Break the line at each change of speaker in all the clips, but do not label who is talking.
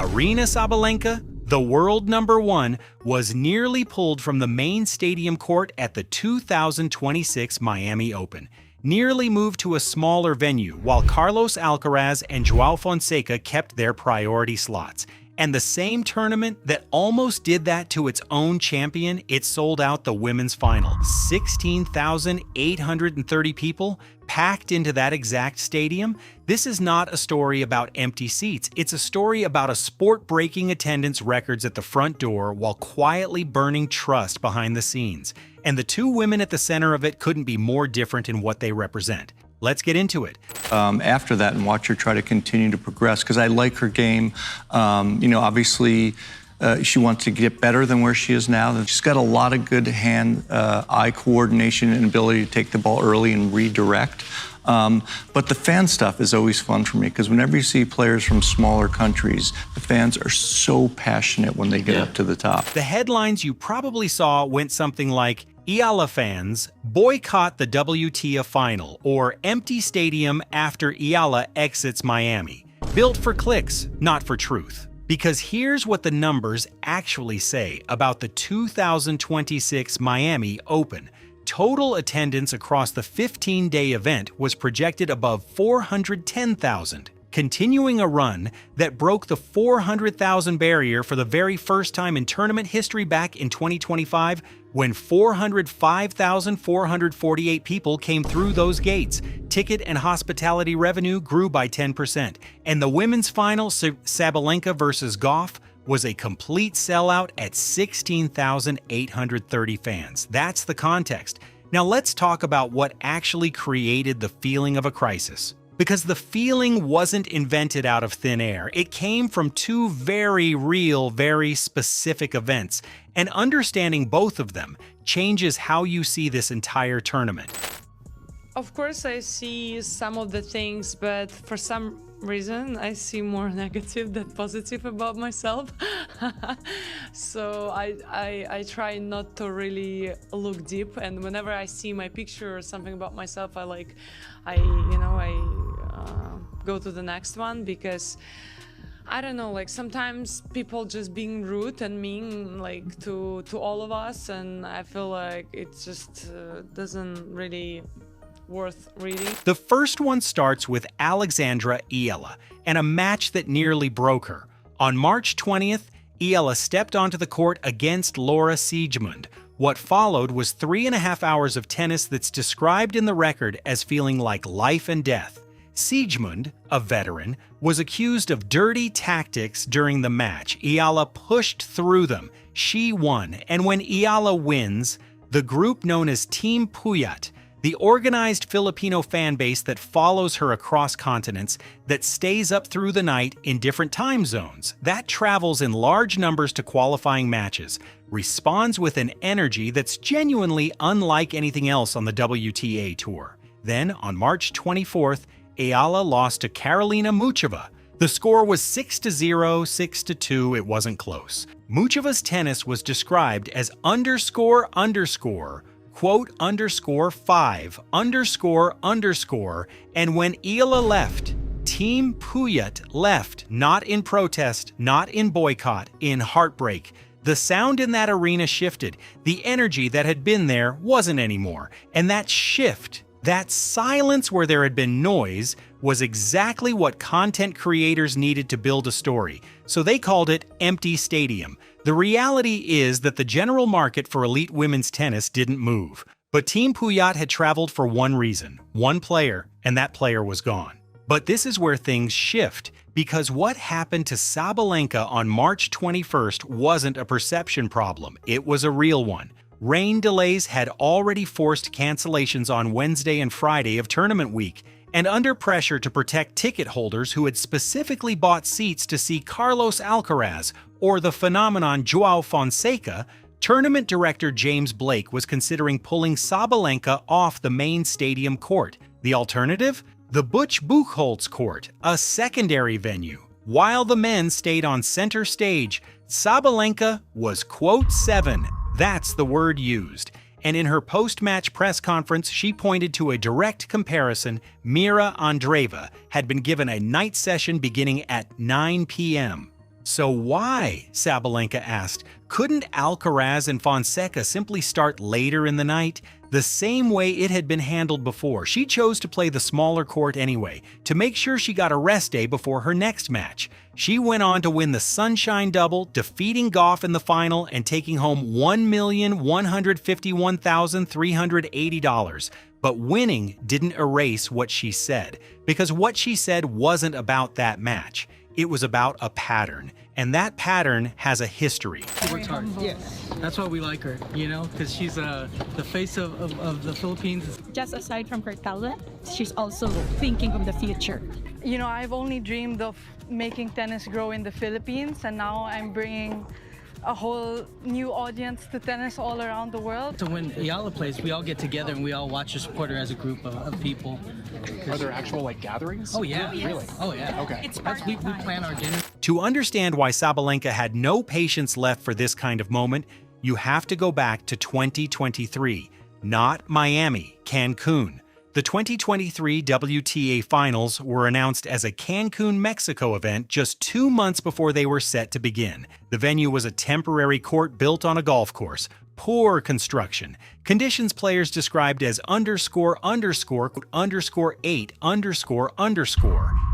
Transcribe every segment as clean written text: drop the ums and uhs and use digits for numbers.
Aryna Sabalenka, the world #1, was nearly pulled from the main stadium court at the 2026 Miami Open, nearly moved to a smaller venue while Carlos Alcaraz and Joao Fonseca kept their priority slots. And the same tournament that almost did that to its own champion, it sold out the women's final. 16,830 people packed into that exact stadium. This is not a story about empty seats. It's a story about a sport breaking attendance records at the front door while quietly burning trust behind the scenes. And the two women at the center of it couldn't be more different in what they represent. Let's get into it.
After that, and watch her try to continue to progress, because I like her game. Obviously, she wants to get better than where she is now. She's got a lot of good hand-eye coordination and ability to take the ball early and redirect. But the fan stuff is always fun for me, because whenever you see players from smaller countries, the fans are so passionate when they get up to the top.
The headlines you probably saw went something like, Eala fans boycott the WTA final, or empty stadium after Eala exits Miami. Built for clicks, not for truth. Because here's what the numbers actually say about the 2026 Miami Open. Total attendance across the 15-day event was projected above 410,000, continuing a run that broke the 400,000 barrier for the very first time in tournament history back in 2025, when 405,448 people came through those gates. Ticket and hospitality revenue grew by 10%, and the women's final, Sabalenka versus Goff, was a complete sellout at 16,830 fans. That's the context. Now let's talk about what actually created the feeling of a crisis. Because the feeling wasn't invented out of thin air. It came from two very real, very specific events, and understanding both of them changes how you see this entire tournament.
Of course, I see some of the things, but for some reason, I see more negative than positive about myself. So I try not to really look deep, and whenever I see my picture or something about myself, I go to the next one, because I don't know, like sometimes people just being rude and mean, like to all of us, and I feel like it just doesn't really worth reading.
The first one starts with Alexandra Eala and a match that nearly broke her. On March 20th, Eala stepped onto the court against Laura Siegemund. What followed was 3.5 hours of tennis that's described in the record as feeling like life and death. Siegemund, a veteran, was accused of dirty tactics during the match. Eala pushed through them. She won, and when Eala wins, the group known as Team Puyat, the organized Filipino fan base that follows her across continents, that stays up through the night in different time zones, that travels in large numbers to qualifying matches, responds with an energy that's genuinely unlike anything else on the WTA Tour. Then, on March 24th, Eala lost to Karolina Muchova. The score was 6-0, 6-2, it wasn't close. Muchova's tennis was described as __, quote _5, __, and when Eala left, Team Puyat left, not in protest, not in boycott, in heartbreak. The sound in that arena shifted. The energy that had been there wasn't anymore. And that shift, that silence where there had been noise, was exactly what content creators needed to build a story. So they called it Empty Stadium. The reality is that the general market for elite women's tennis didn't move. But Team Puyat had traveled for one reason, one player, and that player was gone. But this is where things shift, because what happened to Sabalenka on March 21st wasn't a perception problem, it was a real one. Rain delays had already forced cancellations on Wednesday and Friday of tournament week, and under pressure to protect ticket holders who had specifically bought seats to see Carlos Alcaraz or the phenomenon Joao Fonseca, tournament director James Blake was considering pulling Sabalenka off the main stadium court. The alternative? The Butch Buchholz Court, a secondary venue. While the men stayed on center stage, Sabalenka was, quote, 7. That's the word used. And in her post-match press conference, she pointed to a direct comparison. Mira Andreeva had been given a night session beginning at 9 p.m. So why? Sabalenka asked. Couldn't Alcaraz and Fonseca simply start later in the night? The same way it had been handled before. She chose to play the smaller court anyway, to make sure she got a rest day before her next match. She went on to win the Sunshine Double, defeating Goff in the final and taking home $1,151,380. But winning didn't erase what she said, because what she said wasn't about that match. It was about a pattern, and that pattern has a history.
She works hard. Yes. That's why we like her, you know, because she's the face of the Philippines.
Just aside from her talent, she's also thinking of the future.
You know, I've only dreamed of making tennis grow in the Philippines, and now I'm bringing a whole new audience to tennis all around the world.
So when Eala plays, we all get together and we all watch her support her as a group of people.
Are there actual like gatherings?
Oh yeah.
yes.
Really? Oh yeah.
Okay.
We plan our dinner.
To understand why Sabalenka had no patience left for this kind of moment, you have to go back to 2023, not Miami, Cancun. The 2023 WTA Finals were announced as a Cancun, Mexico event just 2 months before they were set to begin. The venue was a temporary court built on a golf course. Poor construction. Conditions players described as _____8__.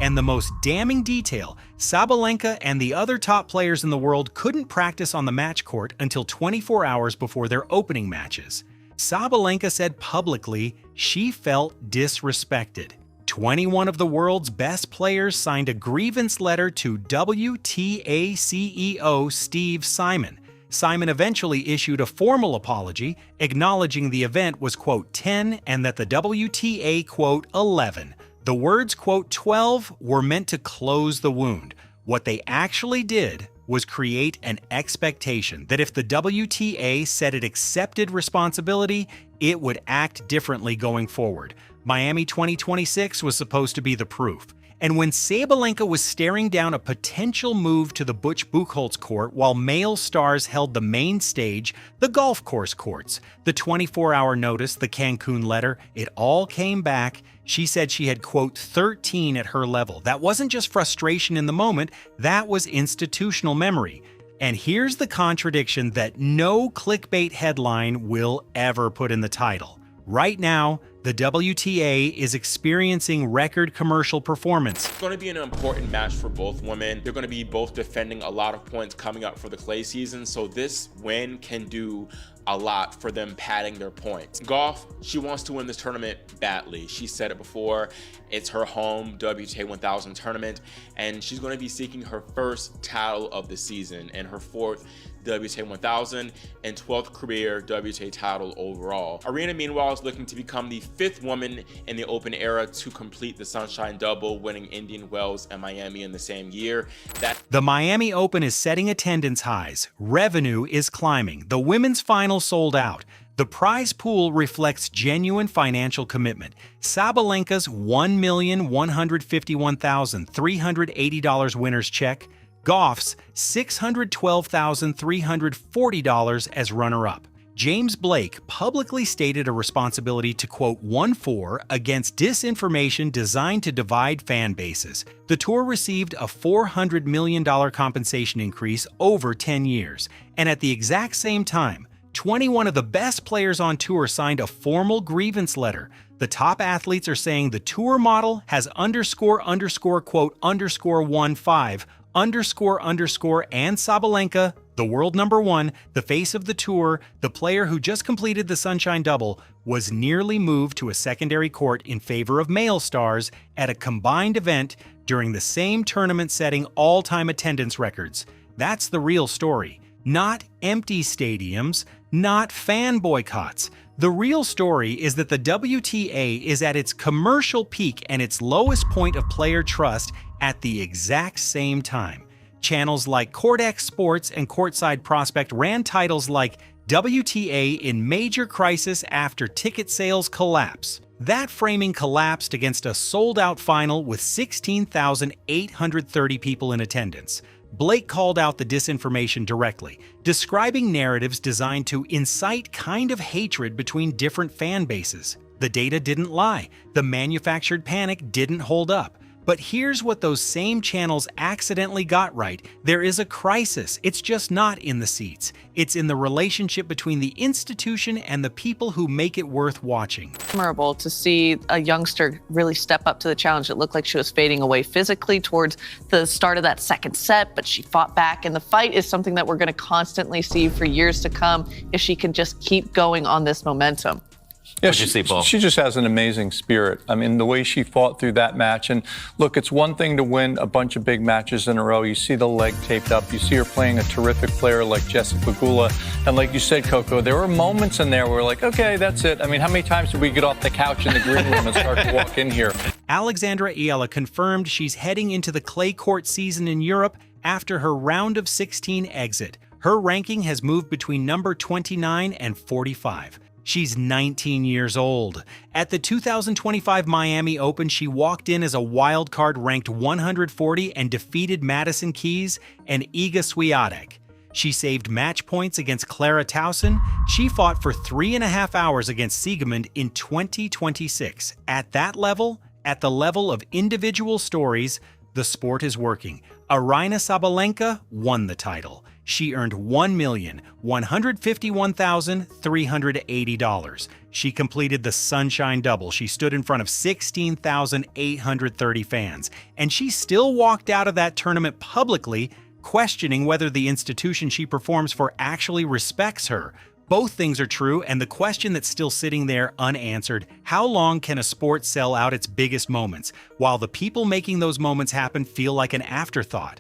And the most damning detail, Sabalenka and the other top players in the world couldn't practice on the match court until 24 hours before their opening matches. Sabalenka said publicly she felt disrespected. 21 of the world's best players signed a grievance letter to WTA CEO Steve Simon. Simon eventually issued a formal apology, acknowledging the event was, quote, 10 and that the WTA, quote, 11. The words, quote, 12 were meant to close the wound. What they actually did was create an expectation that if the WTA said it accepted responsibility, it would act differently going forward. Miami 2026 was supposed to be the proof. And when Sabalenka was staring down a potential move to the Butch Buchholz court while male stars held the main stage, the golf course courts, the 24-hour notice, the Cancun letter, it all came back. She said she had, quote, 13 at her level. That wasn't just frustration in the moment, that was institutional memory. And here's the contradiction that no clickbait headline will ever put in the title. Right now, the WTA is experiencing record commercial performance.
It's going to be an important match for both women. They're going to be both defending a lot of points coming up for the clay season, so this win can do a lot for them padding their points. Goff, she wants to win this tournament badly. She said it before. It's her home WTA 1000 tournament, and she's going to be seeking her first title of the season and her fourth WTA 1000 and 12th career WTA title overall. Aryna, meanwhile, is looking to become the 5th woman in the Open era to complete the Sunshine Double, winning Indian Wells and Miami in the same year.
The Miami Open is setting attendance highs. Revenue is climbing. The women's final sold out. The prize pool reflects genuine financial commitment. Sabalenka's $1,151,380 winner's check, Goff's $612,340 as runner-up. James Blake publicly stated a responsibility to, quote, 1-4 against disinformation designed to divide fan bases. The tour received a $400 million compensation increase over 10 years. And at the exact same time, 21 of the best players on tour signed a formal grievance letter. The top athletes are saying the tour model has ___, quote, _15, ___, and Sabalenka, the world number one, the face of the tour, the player who just completed the Sunshine Double, was nearly moved to a secondary court in favor of male stars at a combined event during the same tournament setting all-time attendance records. That's the real story. Not empty stadiums, not fan boycotts. The real story is that the WTA is at its commercial peak and its lowest point of player trust at the exact same time. Channels like CourtX Sports and Courtside Prospect ran titles like WTA in major crisis after ticket sales collapse. That framing collapsed against a sold-out final with 16,830 people in attendance. Blake called out the disinformation directly, describing narratives designed to incite kind of hatred between different fan bases. The data didn't lie. The manufactured panic didn't hold up. But here's what those same channels accidentally got right. There is a crisis. It's just not in the seats. It's in the relationship between the institution and the people who make it worth watching.
Memorable to see a youngster really step up to the challenge. It looked like she was fading away physically towards the start of that second set, but she fought back. And the fight is something that we're going to constantly see for years to come if she can just keep going on this momentum.
Yeah,
What'd you see, Paul?
She just has an amazing spirit. I mean, the way she fought through that match. And look, it's one thing to win a bunch of big matches in a row. You see the leg taped up. You see her playing a terrific player like Jessica Pegula. And like you said, Coco, there were moments in there where we're like, okay, that's it. I mean, how many times did we get off the couch in the green room and start to walk in here?
Alexandra Eala confirmed she's heading into the clay court season in Europe after her round of 16 exit. Her ranking has moved between number 29 and 45. She's 19 years old. At the 2025 Miami Open, she walked in as a wild card ranked 140 and defeated Madison Keys and Iga Swiatek. She saved match points against Clara Towson. She fought for 3.5 hours against Siegemund in 2026. At that level, at the level of individual stories, the sport is working. Aryna Sabalenka won the title. She earned $1,151,380. She completed the Sunshine Double. She stood in front of 16,830 fans. And she still walked out of that tournament publicly, questioning whether the institution she performs for actually respects her. Both things are true, and the question that's still sitting there unanswered: how long can a sport sell out its biggest moments, while the people making those moments happen feel like an afterthought?